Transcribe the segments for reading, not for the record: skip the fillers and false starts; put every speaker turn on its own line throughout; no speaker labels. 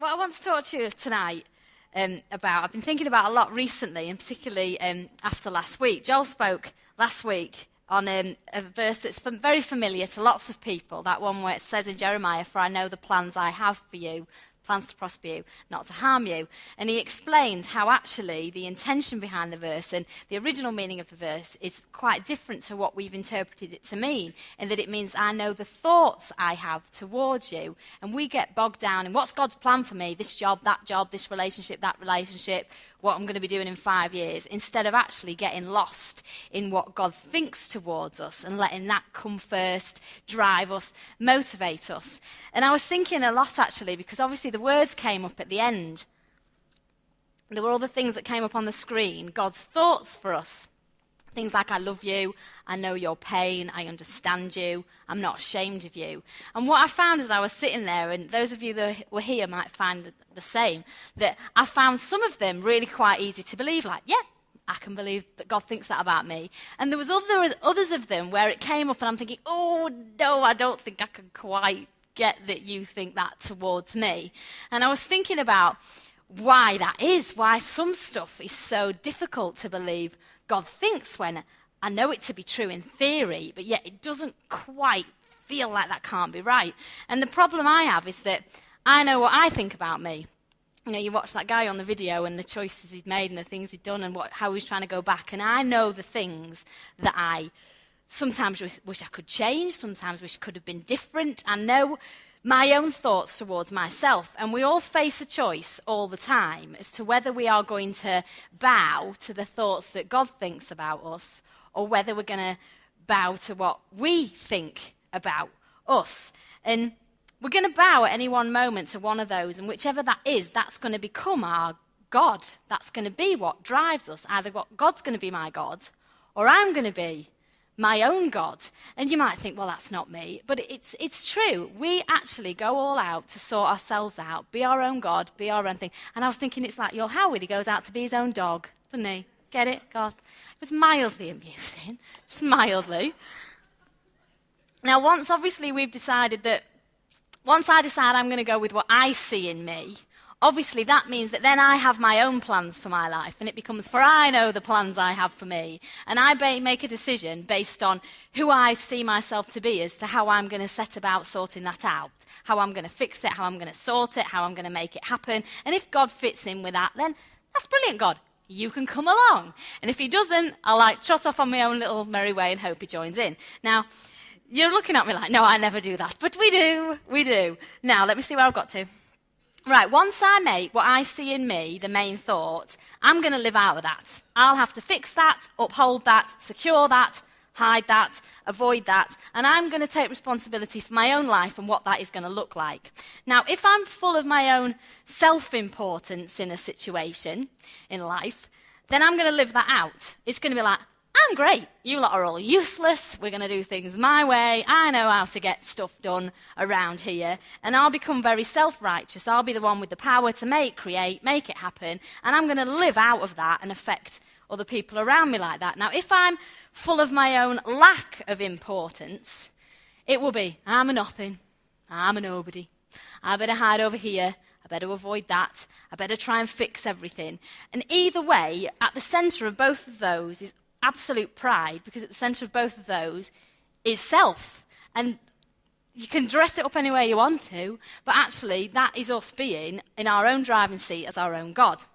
What I want to talk to you tonight about, I've been thinking about a lot recently, and particularly after last week. Joel spoke last week on a verse that's very familiar to lots of people, that one where it says in Jeremiah, "For I know the plans I have for you, plans to prosper you, not to harm you." And he explains how actually the intention behind the verse and the original meaning of the verse is quite different to what we've interpreted it to mean, in that it means I know the thoughts I have towards you. And we get bogged down in what's God's plan for me, this job, this relationship, that relationship, what I'm going to be doing in 5 years, instead of actually getting lost in what God thinks towards us and letting that come first, drive us, motivate us. And I was thinking a lot, actually, because obviously the words came up at the end. There were all the things that came up on the screen, God's thoughts for us. Things like, I love you, I know your pain, I understand you, I'm not ashamed of you. And what I found as I was sitting there, and those of you that were here might find the same, that I found some of them really quite easy to believe, like, yeah, I can believe that God thinks that about me. And there was others of them where it came up and I'm thinking, oh no, I don't think I can quite get that you think that towards me. And I was thinking about why that is, why some stuff is so difficult to believe God thinks, when I know it to be true in theory, but yet it doesn't quite feel like that can't be right. And the problem I have is that I know what I think about me. You know, you watch that guy on the video and the choices he'd made and the things he'd done and how he was trying to go back. And I know the things that I sometimes wish I could change, sometimes wish could have been different. I know my own thoughts towards myself. And we all face a choice all the time as to whether we are going to bow to the thoughts that God thinks about us, or whether we're going to bow to what we think about us. And we're going to bow at any one moment to one of those, and whichever that is, that's going to become our God. That's going to be what drives us. Either God's going to be my God, or I'm going to be my own God. And you might think, well, that's not me. But it's true. We actually go all out to sort ourselves out, be our own God, be our own thing. And I was thinking, it's like your Howard, he goes out to be his own dog, doesn't he? Get it? God. It was mildly amusing, just mildly. Now, once I decide I'm going to go with what I see in me, obviously that means that then I have my own plans for my life, and it becomes, for I know the plans I have for me. And I make a decision based on who I see myself to be as to how I'm going to set about sorting that out, how I'm going to fix it, how I'm going to sort it, how I'm going to make it happen. And if God fits in with that, then that's brilliant, God. You can come along. And if he doesn't, I'll trot off on my own little merry way and hope he joins in. Now, you're looking at me like, no, I never do that. But we do. Now, let me see where I've got to. Right, once I make what I see in me the main thought, I'm going to live out of that. I'll have to fix that, uphold that, secure that, hide that, avoid that, and I'm going to take responsibility for my own life and what that is going to look like. Now, if I'm full of my own self-importance in a situation in life, then I'm going to live that out. It's going to be like, I'm great. You lot are all useless. We're going to do things my way. I know how to get stuff done around here. And I'll become very self-righteous. I'll be the one with the power to create, make it happen. And I'm going to live out of that and affect other people around me like that. Now, if I'm full of my own lack of importance, it will be, I'm a nothing. I'm a nobody. I better hide over here. I better avoid that. I better try and fix everything. And either way, at the centre of both of those is absolute pride, because at the centre of both of those is self. And you can dress it up any way you want to, but actually that is us being in our own driving seat as our own God.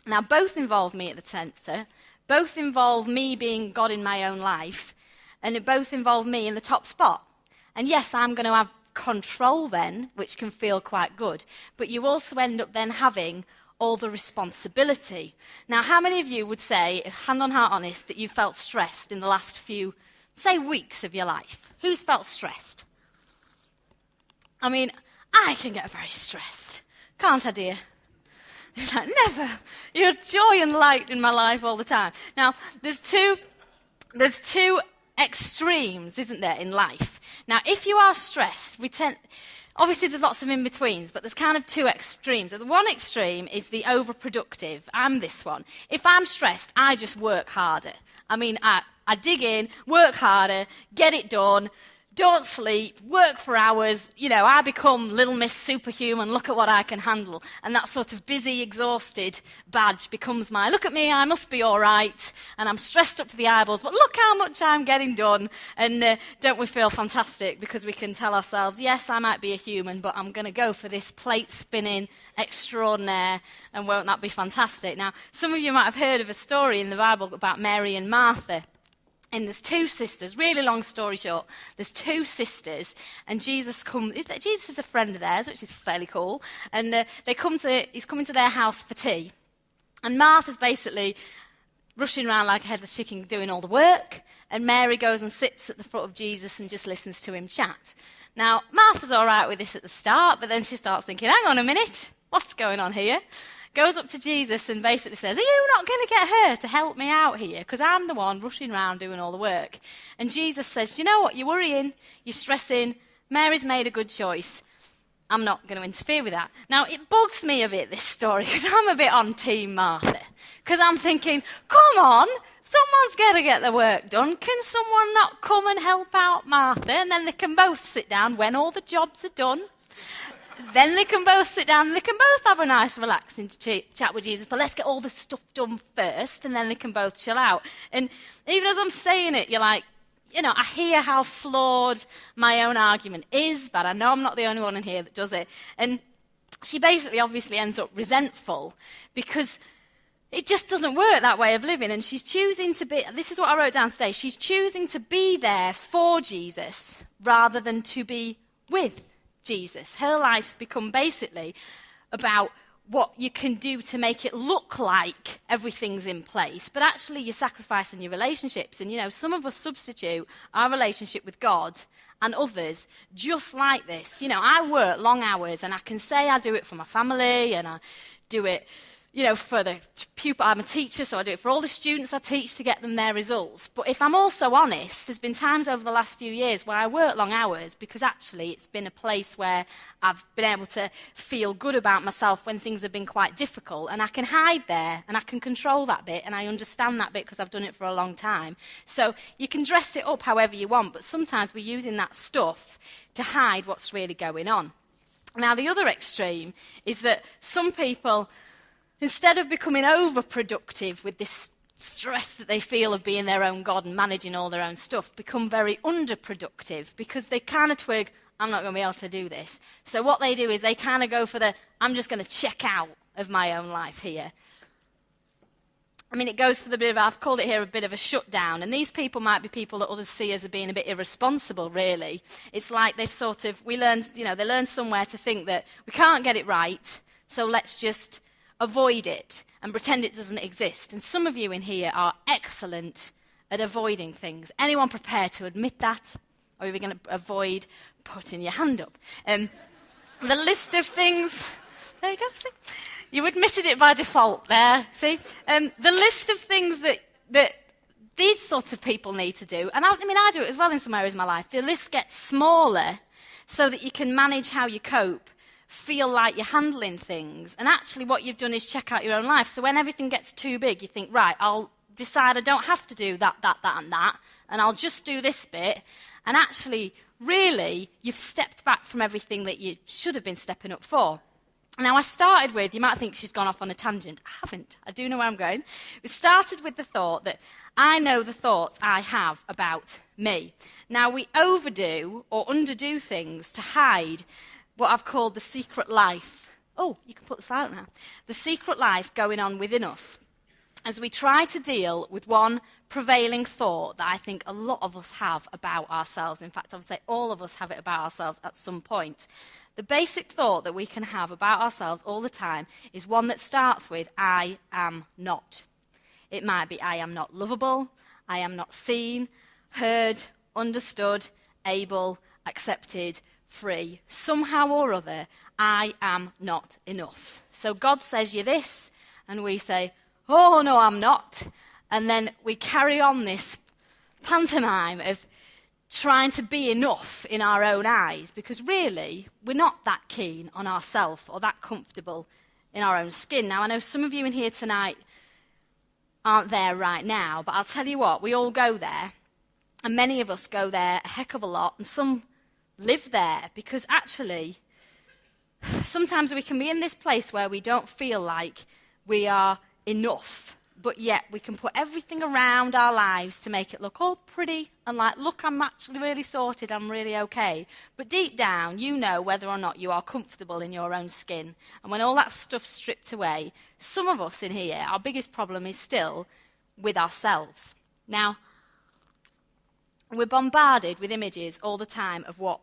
Now, both involve me at the centre, both involve me being God in my own life, and it both involve me in the top spot. And yes, I'm going to have control then, which can feel quite good, but you also end up then having all the responsibility. Now, how many of you would say, hand on heart honest, that you felt stressed in the last few, say, weeks of your life? Who's felt stressed? I mean, I can get very stressed. Can't I, dear? Like, never. You're joy and light in my life all the time. Now, there's two extremes, isn't there, in life? Now, if you are stressed, obviously, there's lots of in-betweens, but there's kind of two extremes. The one extreme is the overproductive. I'm this one. If I'm stressed, I just work harder. I mean, I dig in, work harder, get it done, don't sleep, work for hours, I become Little Miss Superhuman, look at what I can handle. And that sort of busy, exhausted badge becomes my, look at me, I must be all right, and I'm stressed up to the eyeballs, but look how much I'm getting done. And don't we feel fantastic because we can tell ourselves, yes, I might be a human, but I'm going to go for this plate spinning extraordinaire, and won't that be fantastic? Now, some of you might have heard of a story in the Bible about Mary and Martha. And there's two sisters, really long story short, there's two sisters, and Jesus is a friend of theirs, which is fairly cool, and he's coming to their house for tea. And Martha's basically rushing around like a headless chicken doing all the work, and Mary goes and sits at the foot of Jesus and just listens to him chat. Now, Martha's all right with this at the start, but then she starts thinking, hang on a minute, what's going on here? Goes up to Jesus and basically says, are you not going to get her to help me out here? Because I'm the one rushing around doing all the work. And Jesus says, do you know what? You're worrying, you're stressing. Mary's made a good choice. I'm not going to interfere with that. Now, it bugs me a bit, this story, because I'm a bit on Team Martha. Because I'm thinking, come on, someone's got to get the work done. Can someone not come and help out Martha? And then they can both sit down when all the jobs are done. Then they can both sit down and they can both have a nice relaxing chat with Jesus. But let's get all the stuff done first, and then they can both chill out. And even as I'm saying it, you're like, I hear how flawed my own argument is, but I know I'm not the only one in here that does it. And she basically obviously ends up resentful because it just doesn't work, that way of living. And she's choosing to be, this is what I wrote down today, she's choosing to be there for Jesus rather than to be with Jesus. Her life's become basically about what you can do to make it look like everything's in place, but actually you're sacrificing your relationships. And some of us substitute our relationship with God and others just like this. I work long hours, and I can say I do it for my family, and I do it for the pupil. I'm a teacher, so I do it for all the students I teach to get them their results. But if I'm also honest, there's been times over the last few years where I work long hours because actually it's been a place where I've been able to feel good about myself when things have been quite difficult, and I can hide there and I can control that bit, and I understand that bit because I've done it for a long time. So you can dress it up however you want, but sometimes we're using that stuff to hide what's really going on. Now, the other extreme is that some people, instead of becoming overproductive with this stress that they feel of being their own God and managing all their own stuff, become very underproductive because they kind of twig, I'm not going to be able to do this. So what they do is they kind of go for the, I'm just going to check out of my own life here. I mean, it goes for the bit of, I've called it here a bit of a shutdown. And these people might be people that others see as being a bit irresponsible, really. It's like they've sort of, they learned somewhere to think that we can't get it right, so let's just avoid it and pretend it doesn't exist. And some of you in here are excellent at avoiding things. Anyone prepared to admit that? Or are you going to avoid putting your hand up? The list of things, there you go, see? You admitted it by default there, see? The list of things that these sorts of people need to do, and I do it as well in some areas of my life, the list gets smaller so that you can manage how you cope, feel like you're handling things. And actually what you've done is check out your own life. So when everything gets too big, you think, right, I'll decide I don't have to do that, and I'll just do this bit. And actually, really, you've stepped back from everything that you should have been stepping up for. Now, I started with, you might think she's gone off on a tangent. I haven't. I do know where I'm going. We started with the thought that I know the thoughts I have about me. Now, we overdo or underdo things to hide what I've called the secret life. Oh, you can put this out now. The secret life going on within us as we try to deal with one prevailing thought that I think a lot of us have about ourselves. In fact, I would say all of us have it about ourselves at some point. The basic thought that we can have about ourselves all the time is one that starts with, I am not. It might be, I am not lovable, I am not seen, heard, understood, able, accepted, free. Somehow or other, I am not enough. So God says you're this, and we say, oh, no, I'm not. And then we carry on this pantomime of trying to be enough in our own eyes, because really, we're not that keen on ourselves or that comfortable in our own skin. Now, I know some of you in here tonight aren't there right now, but I'll tell you what, we all go there. And many of us go there a heck of a lot, and some live there because actually, sometimes we can be in this place where we don't feel like we are enough, but yet we can put everything around our lives to make it look all pretty and like, look, I'm actually really sorted, I'm really okay. But deep down, you know whether or not you are comfortable in your own skin. And when all that stuff's stripped away, some of us in here, our biggest problem is still with ourselves. Now, we're bombarded with images all the time of what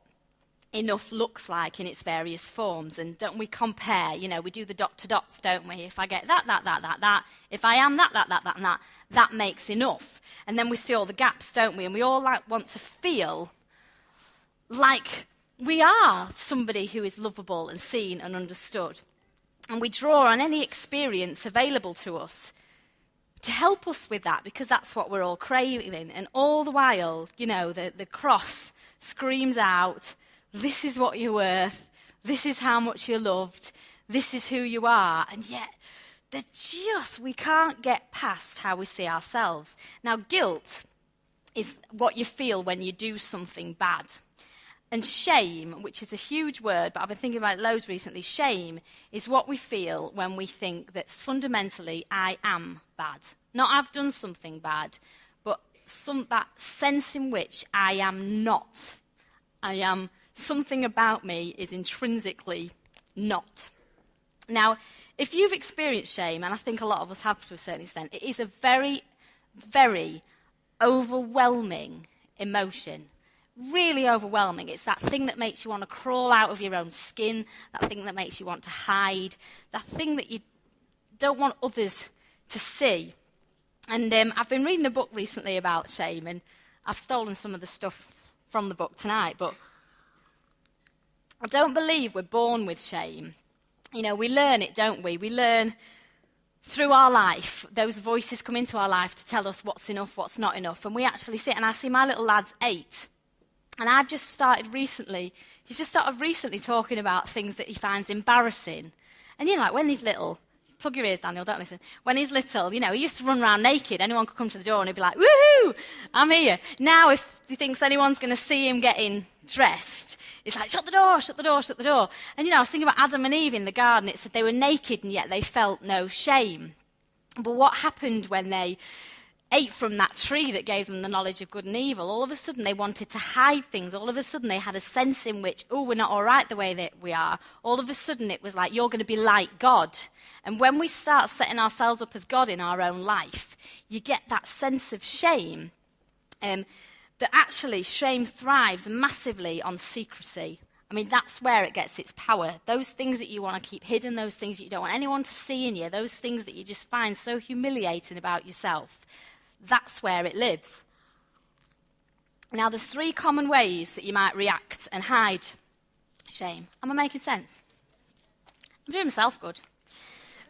enough looks like in its various forms, and don't we compare? You know, we do the dot to dots, don't we? If I get that, if I am that, that makes enough. And then we see all the gaps, don't we? And we all want to feel like we are somebody who is lovable and seen and understood. And we draw on any experience available to us to help us with that, because that's what we're all craving. And all the while, you know, the cross screams out, this is what you're worth, this is how much you're loved, this is who you are. And yet, we can't get past how we see ourselves. Now, guilt is what you feel when you do something bad. And shame, which is a huge word, but I've been thinking about it loads recently, shame is what we feel when we think that fundamentally I am bad. Not I've done something bad, but that sense in which I am not. Something about me is intrinsically not. Now, if you've experienced shame, and I think a lot of us have to a certain extent, it is a very, very overwhelming emotion. Really overwhelming. It's that thing that makes you want to crawl out of your own skin, that thing that makes you want to hide, that thing that you don't want others to see. And I've been reading a book recently about shame, and I've stolen some of the stuff from the book tonight, but I don't believe we're born with shame. You know, we learn it, don't we? We learn through our life. Those voices come into our life to tell us what's enough, what's not enough. And we actually sit, and I see my little lad's 8. And I've just started recently, he's just started recently talking about things that he finds embarrassing. And you know, like when he's little, plug your ears, Daniel, don't listen. When he's little, you know, he used to run around naked. Anyone could come to the door and he'd be like, woohoo, I'm here. Now if he thinks anyone's going to see him getting dressed, it's like, shut the door, shut the door, shut the door. And you know, I was thinking about Adam and Eve in the garden. It said they were naked and yet they felt no shame. But what happened when they ate from that tree that gave them the knowledge of good and evil? All of a sudden they wanted to hide things. All of a sudden they had a sense in which, oh, we're not all right the way that we are. All of a sudden it was like, you're going to be like God. And when we start setting ourselves up as God in our own life, you get that sense of shame. That actually shame thrives massively on secrecy. I mean, that's where it gets its power. Those things that you want to keep hidden, those things that you don't want anyone to see in you, those things that you just find so humiliating about yourself, that's where it lives. Now, there's 3 common ways that you might react and hide shame. Am I making sense? I'm doing myself good.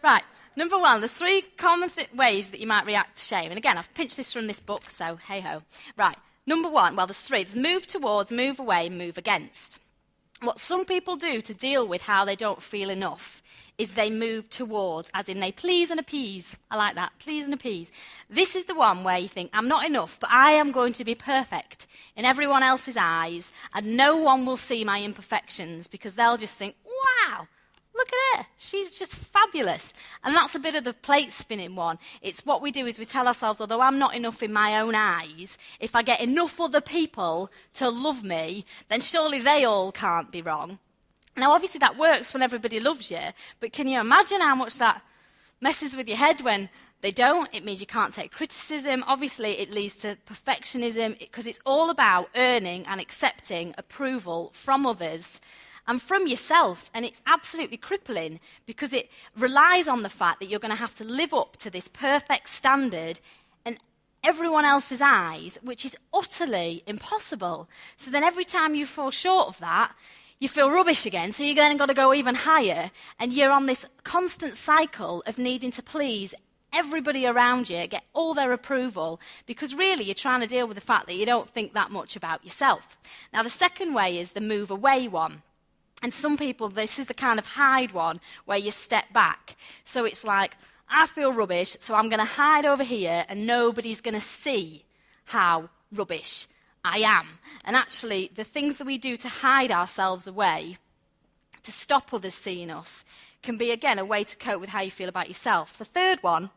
Right, number 1, there's 3 common ways that you might react to shame. And again, I've pinched this from this book, so hey-ho. Right, number 1, well, there's 3. There's move towards, move away, move against. What some people do to deal with how they don't feel enough is they move towards, as in they please and appease. I like that, please and appease. This is the one where you think, I'm not enough, but I am going to be perfect in everyone else's eyes, and no one will see my imperfections because they'll just think, wow, look at her, she's just fabulous. And that's a bit of the plate spinning one. It's what we do is we tell ourselves, although I'm not enough in my own eyes, if I get enough other people to love me, then surely they all can't be wrong. Now, obviously, that works when everybody loves you, but can you imagine how much that messes with your head when they don't? It means you can't take criticism. Obviously, it leads to perfectionism because it's all about earning and accepting approval from others and from yourself. And it's absolutely crippling because it relies on the fact that you're going to have to live up to this perfect standard in everyone else's eyes, which is utterly impossible. So then every time you fall short of that, you feel rubbish again, so you're then got to go even higher, and you're on this constant cycle of needing to please everybody around you, get all their approval, because really you're trying to deal with the fact that you don't think that much about yourself. Now, the second way is the move away one. And some people, this is the kind of hide one, where you step back. So it's like, I feel rubbish, so I'm going to hide over here, and nobody's going to see how rubbish I am. And actually, the things that we do to hide ourselves away, to stop others seeing us, can be, again, a way to cope with how you feel about yourself. The third one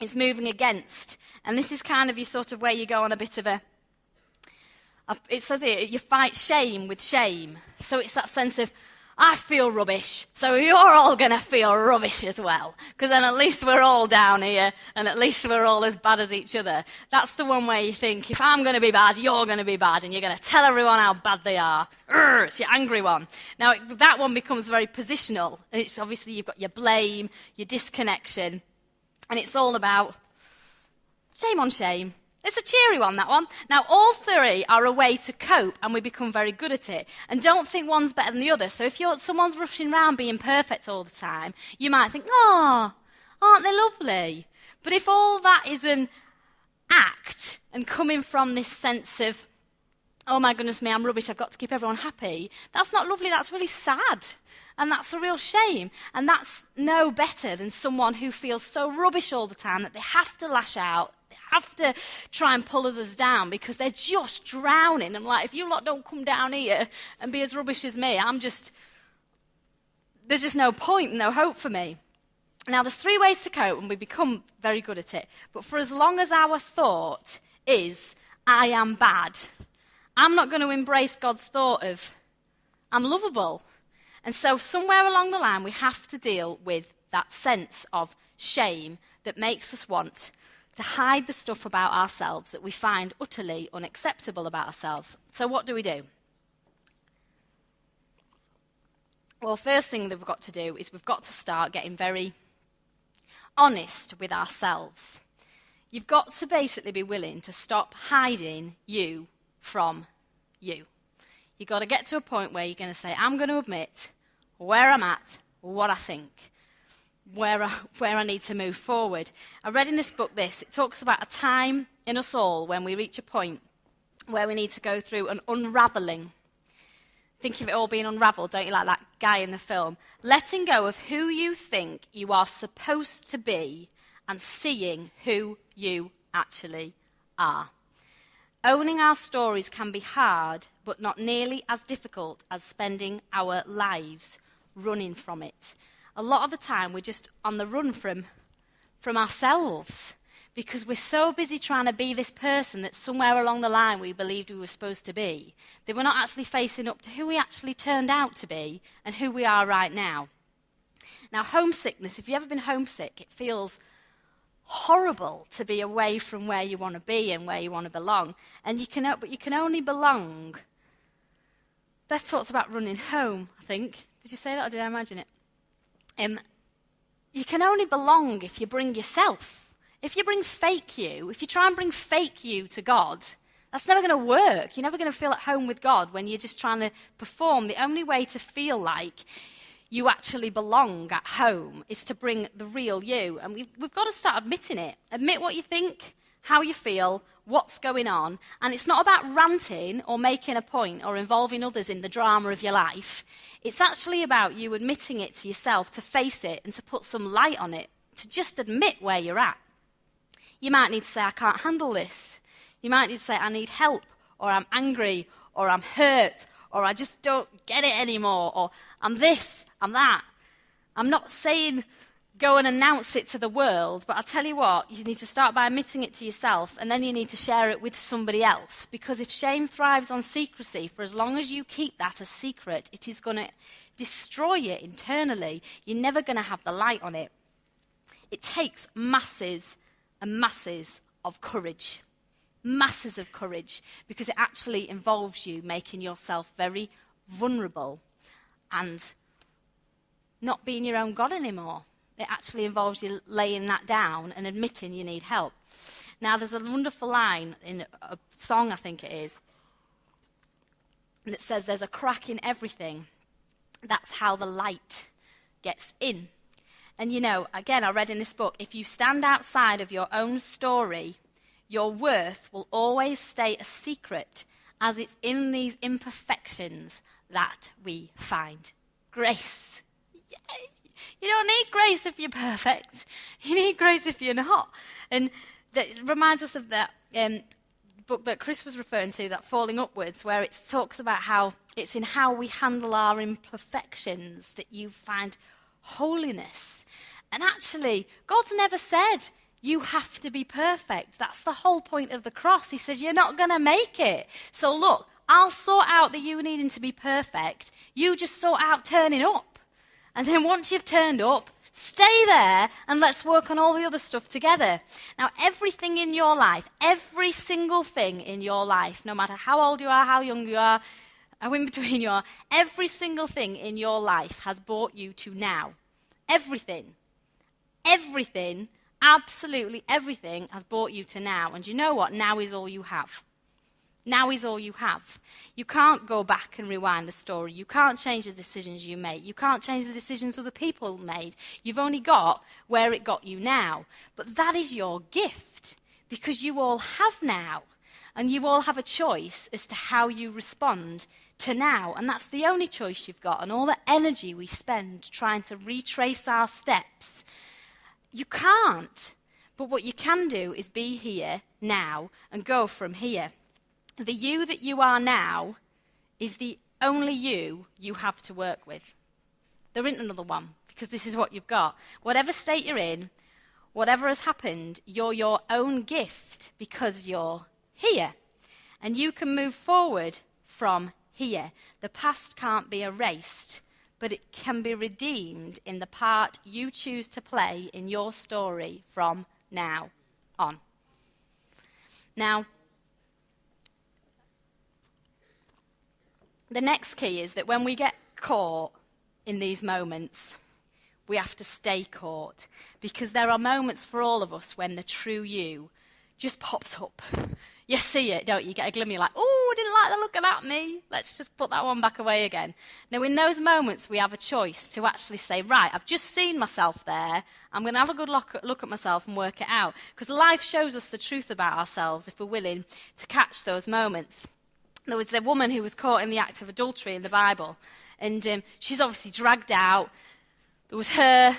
is moving against. And this is kind of your sort of where you go on a bit of it says here, you fight shame with shame. So it's that sense of, I feel rubbish, so you're all going to feel rubbish as well. Because then at least we're all down here, and at least we're all as bad as each other. That's the one where you think, if I'm going to be bad, you're going to be bad, and you're going to tell everyone how bad they are. Urgh, it's your angry one. Now, that one becomes very positional, and it's obviously you've got your blame, your disconnection, and it's all about shame on shame. It's a cheery one, that one. Now, all three are a way to cope, and we become very good at it. And don't think one's better than the other. So if someone's rushing around being perfect all the time, you might think, oh, aren't they lovely? But if all that is an act and coming from this sense of, oh my goodness me, I'm rubbish, I've got to keep everyone happy, that's not lovely, that's really sad. And that's a real shame. And that's no better than someone who feels so rubbish all the time that they have to lash out. They have to try and pull others down because they're just drowning. I'm like, if you lot don't come down here and be as rubbish as me, there's just no point, no hope for me. Now, there's three ways to cope, and we become very good at it. But for as long as our thought is, I am bad, I'm not going to embrace God's thought of, I'm lovable. And so somewhere along the line, we have to deal with that sense of shame that makes us want to hide the stuff about ourselves that we find utterly unacceptable about ourselves. So what do we do? Well, first thing that we've got to do is we've got to start getting very honest with ourselves. You've got to basically be willing to stop hiding you from you. You've got to get to a point where you're going to say, I'm going to admit where I'm at, what I think, where I need to move forward. I read in this book this. It talks about a time in us all when we reach a point where we need to go through an unravelling. Think of it all being unravelled, don't you, like that guy in the film? Letting go of who you think you are supposed to be and seeing who you actually are. Owning our stories can be hard, but not nearly as difficult as spending our lives running from it. A lot of the time, we're just on the run from ourselves because we're so busy trying to be this person that somewhere along the line we believed we were supposed to be, that we're not actually facing up to who we actually turned out to be and who we are right now. Now, homesickness, if you've ever been homesick, it feels horrible to be away from where you want to be and where you want to belong. But you can only belong. Beth talked about running home, I think. Did you say that or did I imagine it? You can only belong if you bring yourself. If you bring fake you, if you try and bring fake you to God, that's never going to work. You're never going to feel at home with God when you're just trying to perform. The only way to feel like you actually belong at home is to bring the real you. And we've got to start admitting it. Admit what you think, how you feel, what's going on. And it's not about ranting or making a point or involving others in the drama of your life. It's actually about you admitting it to yourself, to face it and to put some light on it, to just admit where you're at. You might need to say, I can't handle this. You might need to say, I need help, or I'm angry, or I'm hurt, or I just don't get it anymore, or I'm this, I'm that. I'm not saying go and announce it to the world, but I'll tell you what, you need to start by admitting it to yourself, and then you need to share it with somebody else. Because if shame thrives on secrecy, for as long as you keep that a secret, it is going to destroy you internally. You're never going to have the light on it. It takes masses and masses of courage. Masses of courage, because it actually involves you making yourself very vulnerable and not being your own God anymore. It actually involves you laying that down and admitting you need help. Now, there's a wonderful line in a song, I think it is, that says, there's a crack in everything. That's how the light gets in. And you know, again, I read in this book, if you stand outside of your own story, your worth will always stay a secret, as it's in these imperfections that we find grace. Yay! You don't need grace if you're perfect. You need grace if you're not. And that reminds us of that book that Chris was referring to, that Falling Upwards, where it talks about how it's in how we handle our imperfections that you find holiness. And actually, God's never said you have to be perfect. That's the whole point of the cross. He says you're not going to make it. So look, I'll sort out that you needing to be perfect. You just sort out turning up. And then once you've turned up, stay there and let's work on all the other stuff together. Now, everything in your life, every single thing in your life, no matter how old you are, how young you are, how in between you are, every single thing in your life has brought you to now. Everything. Everything, absolutely everything has brought you to now. And you know what? Now is all you have. Now is all you have. You can't go back and rewind the story. You can't change the decisions you made. You can't change the decisions other people made. You've only got where it got you now. But that is your gift, because you all have now. And you all have a choice as to how you respond to now. And that's the only choice you've got. And all the energy we spend trying to retrace our steps, you can't. But what you can do is be here now and go from here. The you that you are now is the only you have to work with. There isn't another one, because this is what you've got. Whatever state you're in, whatever has happened, you're your own gift because you're here. And you can move forward from here. The past can't be erased, but it can be redeemed in the part you choose to play in your story from now on. Now, the next key is that when we get caught in these moments, we have to stay caught, because there are moments for all of us when the true you just pops up. You see it, don't you? You get a glimmer, you're like, oh, I didn't like the look of that, me. Let's just put that one back away again. Now, in those moments, we have a choice to actually say, right, I've just seen myself there. I'm going to have a good look at myself and work it out. Because life shows us the truth about ourselves if we're willing to catch those moments. There was the woman who was caught in the act of adultery in the Bible. And she's obviously dragged out. There was her.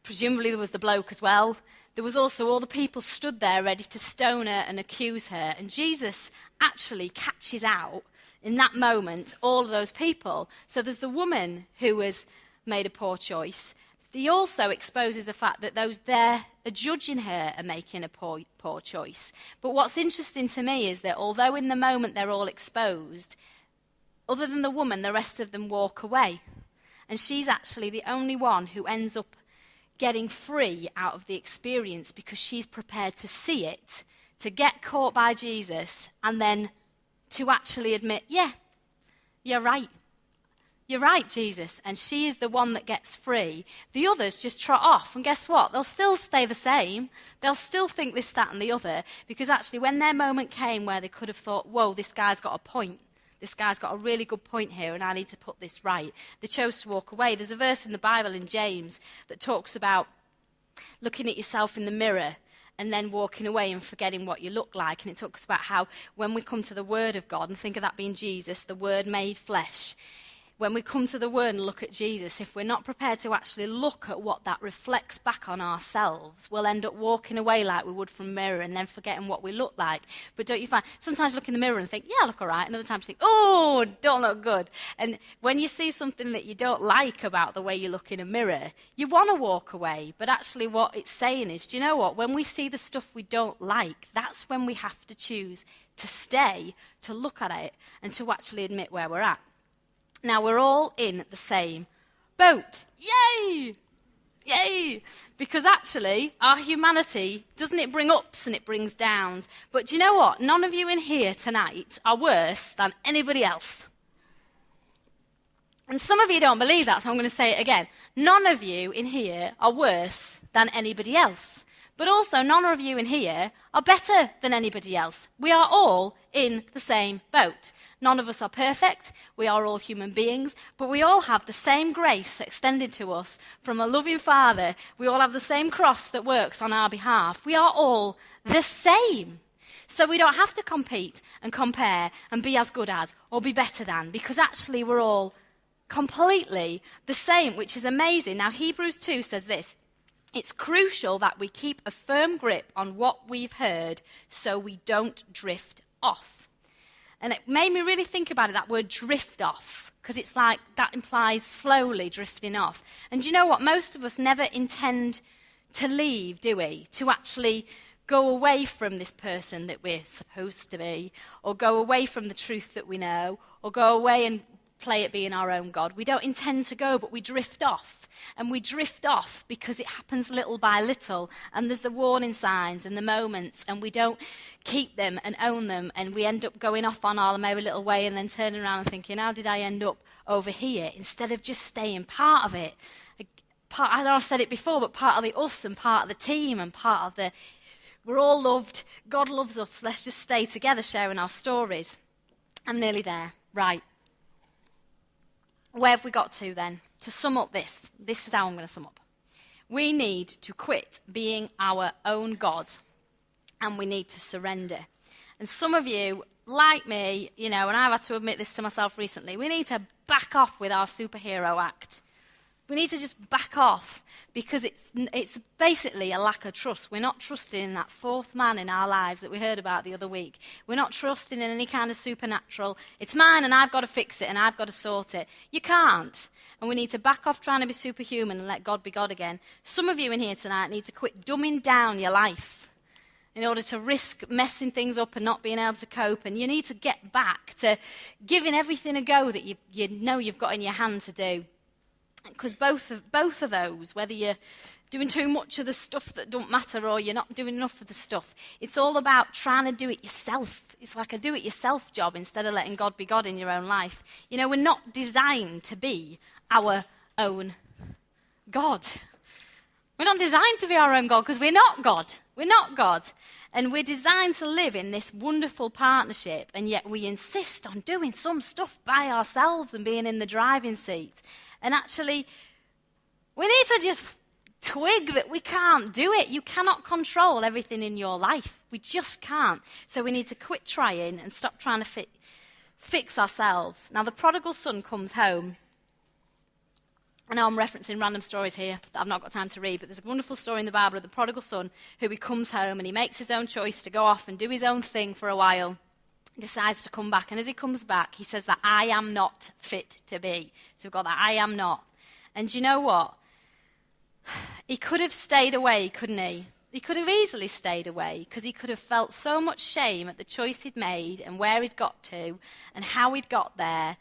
Presumably there was the bloke as well. There was also all the people stood there ready to stone her and accuse her. And Jesus actually catches out in that moment all of those people. So there's the woman who has made a poor choice. He also exposes the fact that those there are judging her are making a poor choice. But what's interesting to me is that although in the moment they're all exposed, other than the woman, the rest of them walk away. And she's actually the only one who ends up getting free out of the experience, because she's prepared to see it, to get caught by Jesus, and then to actually admit, yeah, you're right. You're right, Jesus. And she is the one that gets free. The others just trot off. And guess what? They'll still stay the same. They'll still think this, that, and the other. Because actually, when their moment came where they could have thought, whoa, this guy's got a point. This guy's got a really good point here, and I need to put this right. They chose to walk away. There's a verse in the Bible in James that talks about looking at yourself in the mirror and then walking away and forgetting what you look like. And it talks about how when we come to the Word of God, and think of that being Jesus, the Word made flesh, when we come to the Word and look at Jesus, if we're not prepared to actually look at what that reflects back on ourselves, we'll end up walking away like we would from a mirror and then forgetting what we look like. But don't you find, sometimes you look in the mirror and think, yeah, I look all right. And other times you think, oh, don't look good. And when you see something that you don't like about the way you look in a mirror, you want to walk away. But actually what it's saying is, do you know what? When we see the stuff we don't like, that's when we have to choose to stay, to look at it, and to actually admit where we're at. Now, we're all in the same boat. Yay! Yay! Because actually, our humanity, doesn't it bring ups and it brings downs? But do you know what? None of you in here tonight are worse than anybody else. And some of you don't believe that, so I'm going to say it again. None of you in here are worse than anybody else. But also, none of you in here are better than anybody else. We are all in the same boat. None of us are perfect. We are all human beings. But we all have the same grace extended to us from a loving Father. We all have the same cross that works on our behalf. We are all the same. So we don't have to compete and compare and be as good as or be better than, because actually we're all completely the same, which is amazing. Now, Hebrews 2 says this. It's crucial that we keep a firm grip on what we've heard so we don't drift off. And it made me really think about it, that word drift off, because it's like that implies slowly drifting off. And do you know what? Most of us never intend to leave, do we? To actually go away from this person that we're supposed to be, or go away from the truth that we know, or go away and play at being our own God. We don't intend to go, but we drift off. And we drift off because it happens little by little, and there's the warning signs and the moments, and we don't keep them and own them, and we end up going off on our merry little way and then turning around and thinking, how did I end up over here, instead of just staying part of it. I know I've said it before, but part of the us and part of the team and part of the, we're all loved, God loves us, let's just stay together sharing our stories. I'm nearly there. Right. Where have we got to then? To sum up this is how I'm going to sum up. We need to quit being our own God, and we need to surrender. And some of you, like me, and I've had to admit this to myself recently, we need to back off with our superhero act. We need to just back off, because it's basically a lack of trust. We're not trusting in that fourth man in our lives that we heard about the other week. We're not trusting in any kind of supernatural. It's mine and I've got to fix it and I've got to sort it. You can't. And we need to back off trying to be superhuman and let God be God again. Some of you in here tonight need to quit dumbing down your life in order to risk messing things up and not being able to cope. And you need to get back to giving everything a go that you know you've got in your hand to do. Because both of those, whether you're doing too much of the stuff that don't matter or you're not doing enough of the stuff, it's all about trying to do it yourself. It's like a do-it-yourself job instead of letting God be God in your own life. We're not designed to be our own God. We're not designed to be our own God because we're not God. We're not God. And we're designed to live in this wonderful partnership, and yet we insist on doing some stuff by ourselves and being in the driving seat. And actually, we need to just twig that we can't do it. You cannot control everything in your life. We just can't. So we need to quit trying and stop trying to fix ourselves. Now, the prodigal son comes home. I know I'm referencing random stories here that I've not got time to read, but there's a wonderful story in the Bible of the prodigal son who he comes home and he makes his own choice to go off and do his own thing for a while. Decides to come back, and as he comes back, he says that I am not fit to be. So we've got that I am not. And you know what? He could have stayed away, couldn't he? He could have easily stayed away, because he could have felt so much shame at the choice he'd made and where he'd got to and how he'd got there.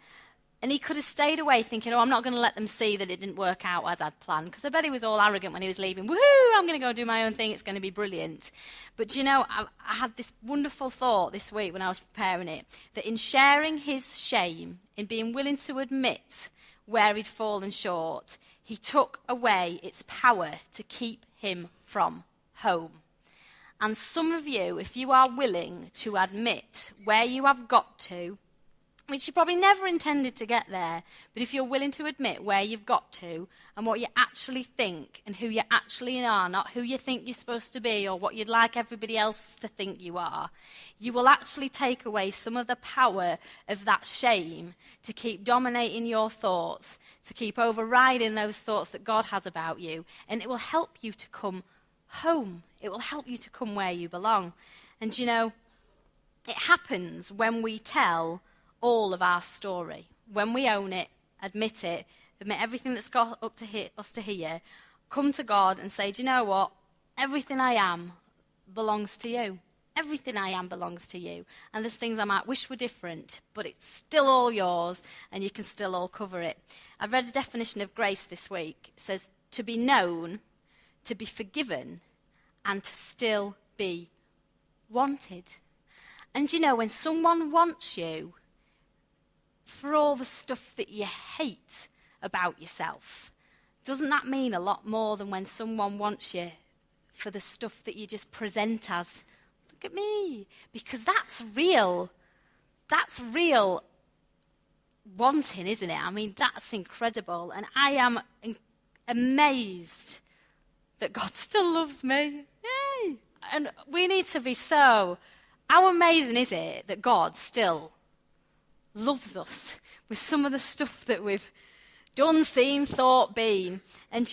And he could have stayed away thinking, I'm not going to let them see that it didn't work out as I'd planned. Because I bet he was all arrogant when he was leaving. Woohoo, I'm going to go do my own thing. It's going to be brilliant. But I had this wonderful thought this week when I was preparing it, that in sharing his shame, in being willing to admit where he'd fallen short, he took away its power to keep him from home. And some of you, if you are willing to admit where you have got to, which you probably never intended to get there, but if you're willing to admit where you've got to and what you actually think and who you actually are, not who you think you're supposed to be or what you'd like everybody else to think you are, you will actually take away some of the power of that shame to keep dominating your thoughts, to keep overriding those thoughts that God has about you, and it will help you to come home. It will help you to come where you belong. And it happens when we tell all of our story. When we own it, admit everything that's got up to us to here, come to God and say, do you know what? Everything I am belongs to you. Everything I am belongs to you. And there's things I might wish were different, but it's still all yours, and you can still all cover it. I've read a definition of grace this week. It says, to be known, to be forgiven, and to still be wanted. And when someone wants you for all the stuff that you hate about yourself, doesn't that mean a lot more than when someone wants you for the stuff that you just present as, look at me? Because that's real wanting, isn't it? I mean, that's incredible. And I am amazed that God still loves me. Yay! And we need to be how amazing is it that God still loves us with some of the stuff that we've done, seen, thought, been. And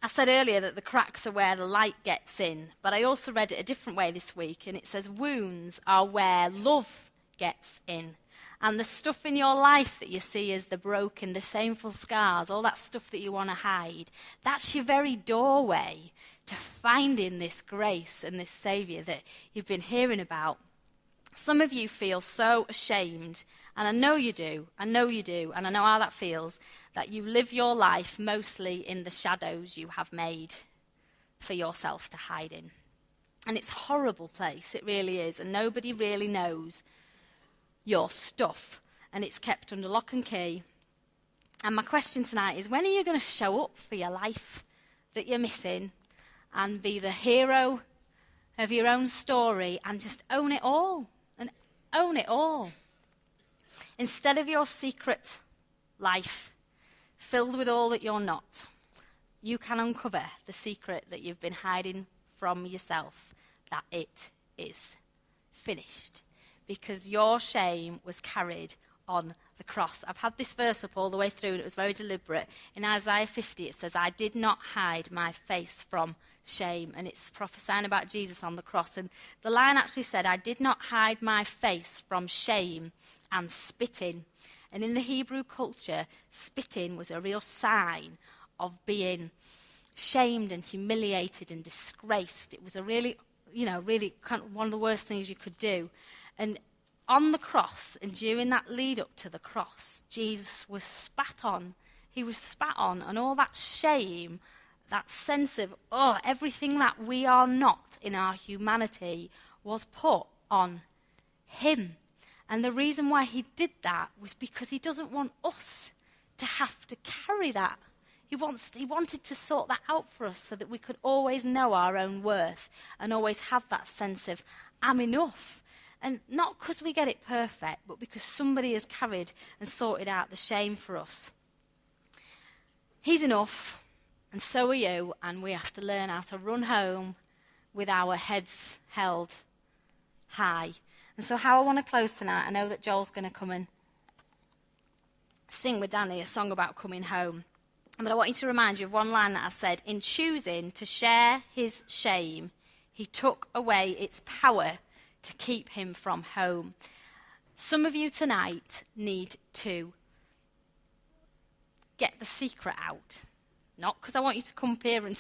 I said earlier that the cracks are where the light gets in, but I also read it a different way this week, and it says wounds are where love gets in. And the stuff in your life that you see as the broken, the shameful scars, all that stuff that you want to hide, that's your very doorway to finding this grace and this Saviour that you've been hearing about. Some of you feel so ashamed, and I know you do, and I know how that feels, that you live your life mostly in the shadows you have made for yourself to hide in. And it's a horrible place, it really is, and nobody really knows your stuff, and it's kept under lock and key. And my question tonight is, when are you going to show up for your life that you're missing and be the hero of your own story and just own it all? And own it all. Instead of your secret life filled with all that you're not, you can uncover the secret that you've been hiding from yourself, that it is finished. Because your shame was carried on the cross. I've had this verse up all the way through, and it was very deliberate. In Isaiah 50, it says, I did not hide my face from shame. And it's prophesying about Jesus on the cross. And the line actually said, I did not hide my face from shame and spitting. And in the Hebrew culture, spitting was a real sign of being shamed and humiliated and disgraced. It was a really, really kind of one of the worst things you could do. And on the cross, and during that lead up to the cross, Jesus was spat on. He was spat on, and all that shame, that sense of, everything that we are not in our humanity was put on him. And the reason why he did that was because he doesn't want us to have to carry that. He wanted to sort that out for us so that we could always know our own worth and always have that sense of, I'm enough. And not because we get it perfect, but because somebody has carried and sorted out the shame for us. He's enough, and so are you, and we have to learn how to run home with our heads held high. And so how I want to close tonight, I know that Joel's going to come and sing with Danny a song about coming home. But I want you to remind you of one line that I said, in choosing to share his shame, he took away its power to keep him from home. Some of you tonight need to get the secret out. Not because I want you to come here and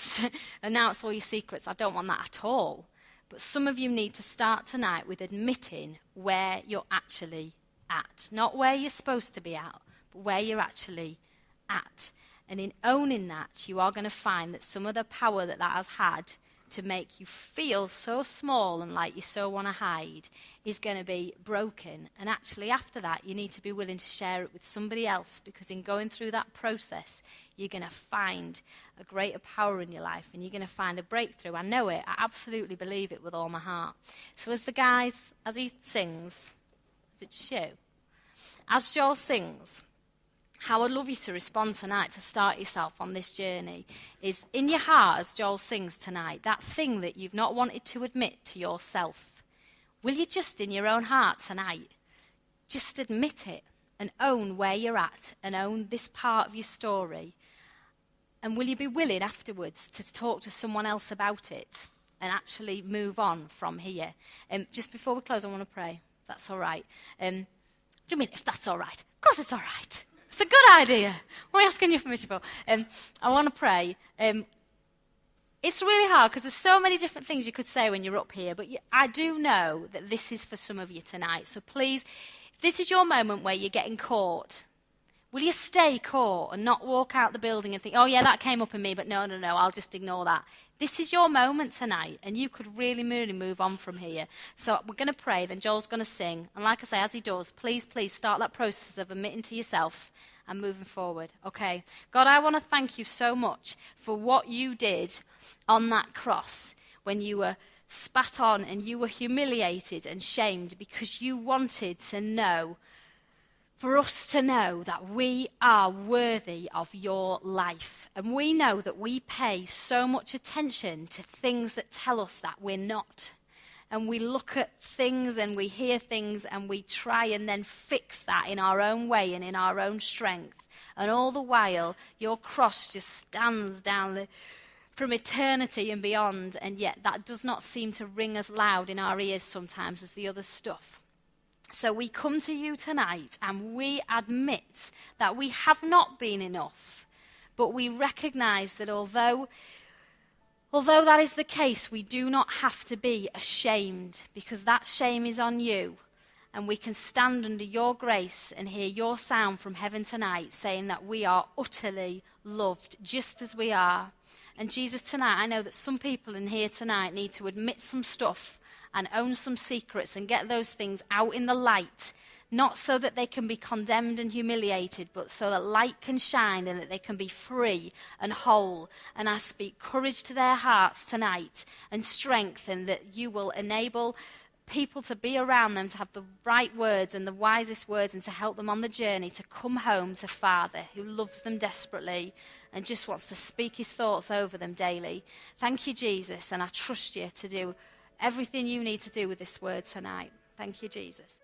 announce all your secrets. I don't want that at all. But some of you need to start tonight with admitting where you're actually at. Not where you're supposed to be at, but where you're actually at. And in owning that, you are going to find that some of the power that has had to make you feel so small and like you so want to hide is going to be broken. And actually after that, you need to be willing to share it with somebody else, because in going through that process, you're going to find a greater power in your life and you're going to find a breakthrough. I know it. I absolutely believe it with all my heart. So as he sings, is it just you? As Joel sings, how I'd love you to respond tonight to start yourself on this journey is in your heart as Joel sings tonight, that thing that you've not wanted to admit to yourself. Will you just in your own heart tonight, just admit it and own where you're at and own this part of your story? And will you be willing afterwards to talk to someone else about it and actually move on from here? Just before we close, I want to pray. That's all right. What do you mean if that's all right? Of course it's all right. It's a good idea. What am I asking you permission for? I want to pray. It's really hard because there's so many different things you could say when you're up here, but I do know that this is for some of you tonight. So please, if this is your moment where you're getting caught, will you stay caught and not walk out the building and think, oh yeah, that came up in me, but no, I'll just ignore that. This is your moment tonight, and you could really, really move on from here. So we're going to pray, then Joel's going to sing. And like I say, as he does, please start that process of admitting to yourself and moving forward. Okay. God, I want to thank you so much for what you did on that cross when you were spat on and you were humiliated and shamed because you wanted to know, for us to know that we are worthy of your life. And we know that we pay so much attention to things that tell us that we're not. And we look at things and we hear things and we try and then fix that in our own way and in our own strength. And all the while, your cross just stands down from eternity and beyond, and yet that does not seem to ring as loud in our ears sometimes as the other stuff. So we come to you tonight and we admit that we have not been enough, but we recognize that although that is the case, we do not have to be ashamed, because that shame is on you. And we can stand under your grace and hear your sound from heaven tonight saying that we are utterly loved just as we are. And Jesus, tonight, I know that some people in here tonight need to admit some stuff and own some secrets and get those things out in the light, not so that they can be condemned and humiliated, but so that light can shine and that they can be free and whole. And I speak courage to their hearts tonight and strength, and that you will enable people to be around them, to have the right words and the wisest words, and to help them on the journey to come home to Father who loves them desperately and just wants to speak his thoughts over them daily. Thank you, Jesus, and I trust you to do everything you need to do with this word tonight. Thank you, Jesus.